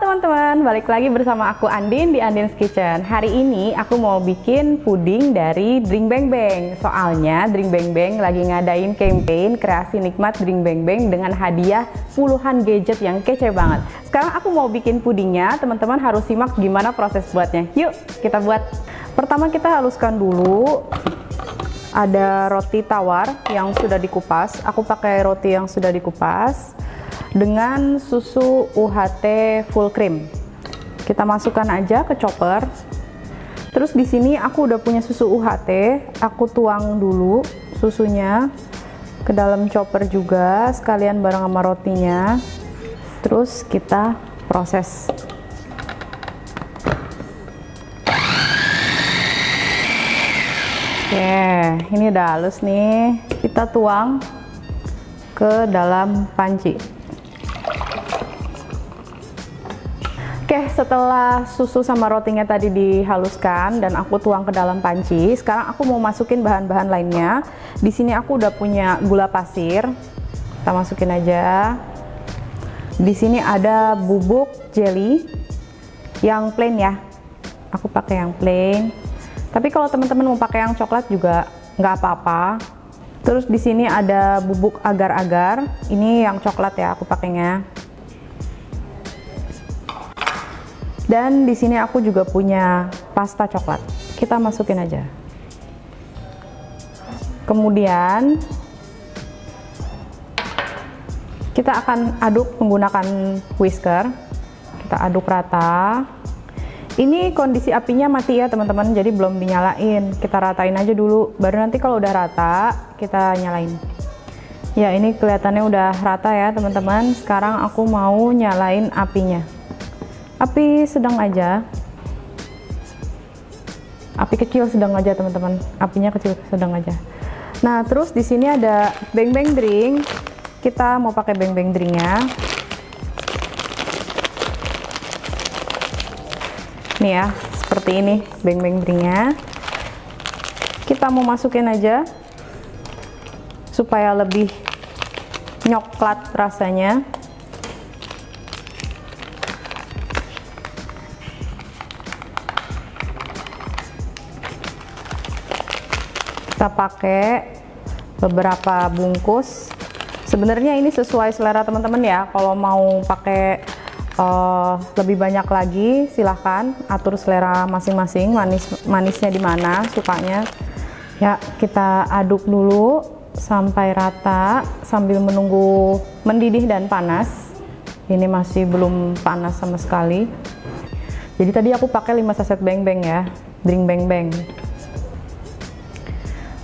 teman-teman, balik lagi bersama aku Andin di Andin's Kitchen. Hari ini aku mau bikin puding dari Drink Bang Bang. Soalnya Drink Bang Bang lagi ngadain campaign kreasi nikmat Drink Bang Bang dengan hadiah puluhan gadget yang kece banget. Sekarang aku mau bikin pudingnya, teman-teman harus simak gimana proses buatnya. Yuk kita buat. Pertama kita haluskan dulu. Ada roti tawar yang sudah dikupas. Aku pakai roti yang sudah dikupas dengan susu UHT full cream. Kita masukkan aja ke chopper. Terus di sini aku udah punya susu UHT, aku tuang dulu susunya ke dalam chopper juga sekalian bareng sama rotinya. Terus kita proses. Oke, ini udah halus nih. Kita tuang ke dalam panci. Oke, setelah susu sama rotinya tadi dihaluskan dan aku tuang ke dalam panci, sekarang aku mau masukin bahan-bahan lainnya. Di sini aku udah punya gula pasir. Kita masukin aja. Di sini ada bubuk jelly yang plain ya. Aku pakai yang plain. Tapi kalau teman-teman mau pakai yang coklat juga nggak apa-apa. Terus di sini ada bubuk agar-agar. Ini yang coklat ya, aku pakainya. Dan di sini aku juga punya pasta coklat. Kita masukin aja. Kemudian kita akan aduk menggunakan whisker. Kita aduk rata. Ini kondisi apinya mati ya teman-teman, jadi belum dinyalain. Kita ratain aja dulu, baru nanti kalau udah rata kita nyalain. Ya, ini kelihatannya udah rata ya teman-teman. Sekarang aku mau nyalain apinya. Api sedang aja. Api kecil sedang aja teman-teman. Apinya kecil sedang aja. Nah, terus di sini ada Bang Bang Drink. Kita mau pakai Bang Bang Drinknya. Nih ya, seperti ini Bang Bang Drinknya. Kita mau masukin aja supaya lebih nyoklat rasanya. Kita pakai beberapa bungkus. Sebenarnya ini sesuai selera teman-teman ya. Kalau mau pakai lebih banyak lagi silahkan atur selera masing-masing, manisnya di mana sukanya ya. Kita aduk dulu sampai rata sambil menunggu mendidih dan panas. Ini masih belum panas sama sekali. Jadi tadi aku pakai 5 saset Bang Bang ya, Drink Bang Bang.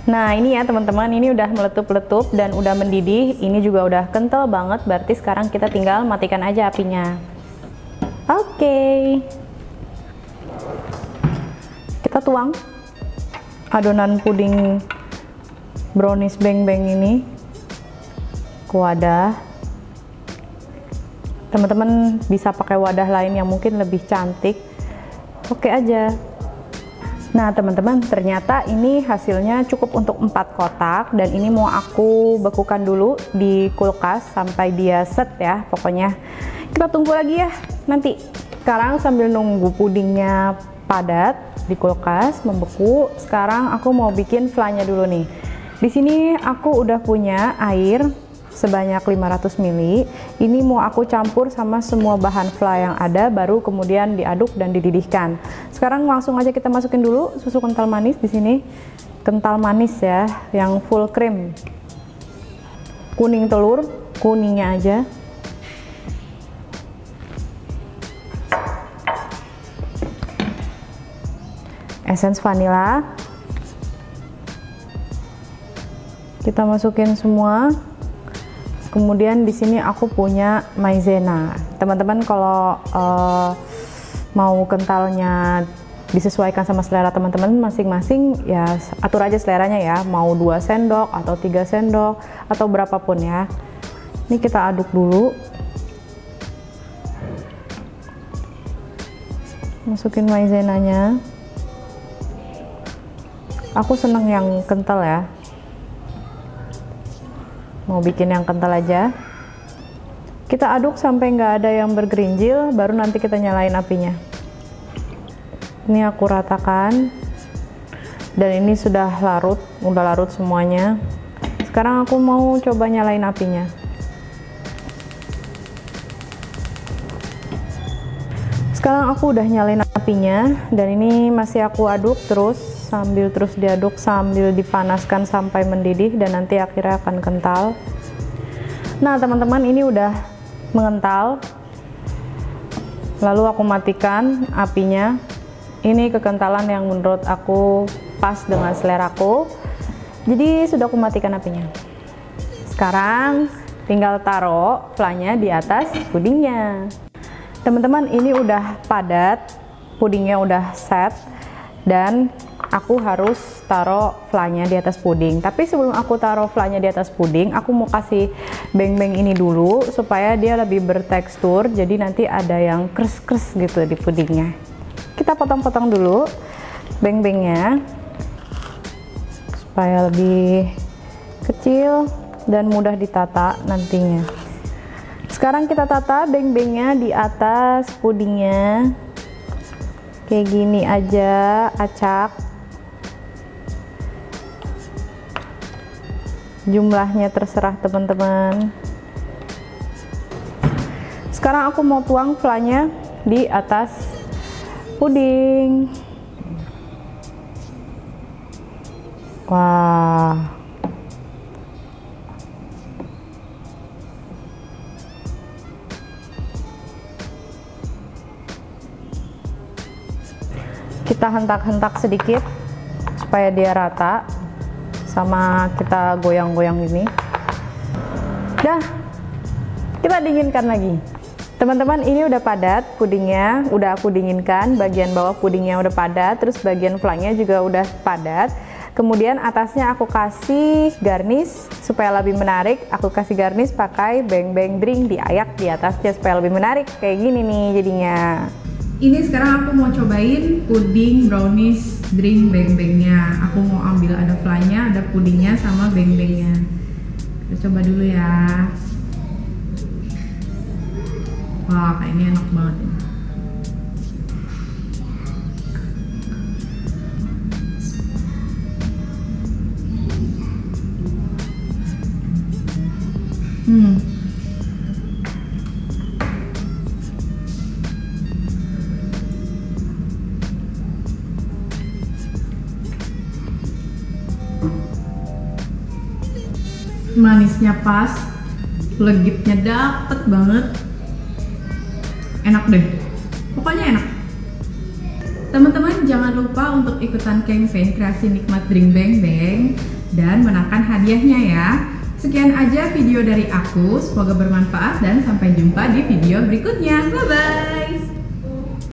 Nah ini ya teman-teman, ini udah meletup-letup dan udah mendidih. Ini juga udah kental banget, berarti sekarang kita tinggal matikan aja apinya. Oke. Kita tuang adonan puding brownies Bang Bang ini ke wadah. Teman-teman bisa pakai wadah lain yang mungkin lebih cantik. Oke aja. Nah teman-teman, ternyata ini hasilnya cukup untuk 4 kotak dan ini mau aku bekukan dulu di kulkas sampai dia set ya. Pokoknya kita tunggu lagi ya nanti. Sekarang sambil nunggu pudingnya padat di kulkas membeku, sekarang aku mau bikin flannya dulu nih. Di sini aku udah punya air sebanyak 500 ml. Ini mau aku campur sama semua bahan flan yang ada, baru kemudian diaduk dan dididihkan. Sekarang langsung aja kita masukin dulu susu kental manis. Di sini kental manis ya, yang full cream. Kuning telur, kuningnya aja. Essence vanilla. Kita masukin semua. Kemudian di sini aku punya maizena. Teman-teman kalau mau kentalnya disesuaikan sama selera teman-teman masing-masing ya, atur aja seleranya ya. Mau 2 sendok atau 3 sendok atau berapapun ya. Ini kita aduk dulu. Masukin maizenanya. Aku seneng yang kental ya. Mau bikin yang kental aja. Kita aduk sampai nggak ada yang bergerinjil, baru nanti kita nyalain apinya. Ini aku ratakan, dan ini sudah larut semuanya. Sekarang aku mau coba nyalain apinya. Sekarang aku udah nyalain apinya, dan ini masih aku aduk terus diaduk sambil dipanaskan sampai mendidih, dan nanti akhirnya akan kental. Nah teman-teman, ini udah mengental. Lalu aku matikan apinya. Ini kekentalan yang menurut aku pas dengan seleraku, jadi sudah aku matikan apinya. Sekarang tinggal taruh flanya di atas pudingnya. Teman-teman, ini udah padat, pudingnya udah set, dan aku harus taruh flanya di atas puding. Tapi sebelum aku taruh flanya di atas puding, aku mau kasih beng-beng ini dulu supaya dia lebih bertekstur, jadi nanti ada yang kres-kres gitu di pudingnya. Kita potong-potong dulu beng-bengnya supaya lebih kecil dan mudah ditata nantinya. Sekarang kita tata beng-bengnya di atas pudingnya kayak gini aja, acak. Jumlahnya terserah teman-teman. Sekarang aku mau tuang flanya di atas puding. Wah, kita hentak-hentak sedikit supaya dia rata, sama kita goyang-goyang ini. Dah, kita dinginkan lagi. Teman-teman, ini udah padat pudingnya, udah aku dinginkan. Bagian bawah pudingnya udah padat, terus bagian flanya juga udah padat. Kemudian atasnya aku kasih garnish supaya lebih menarik. Aku kasih garnish pakai beng-beng drink diayak di atasnya supaya lebih menarik. Kayak gini nih jadinya. Ini sekarang aku mau cobain puding brownies drink beng-bengnya. Aku mau ambil ada flanya, ada pudingnya, sama beng-bengnya. Kita coba dulu ya. Wah, kayaknya enak banget ini. Manisnya pas, legitnya dapet banget. Enak deh, pokoknya enak. Teman-teman, jangan lupa untuk ikutan campaign kreasi nikmat drink beng beng dan menangkan hadiahnya ya. Sekian aja video dari aku, semoga bermanfaat dan sampai jumpa di video berikutnya. Bye bye.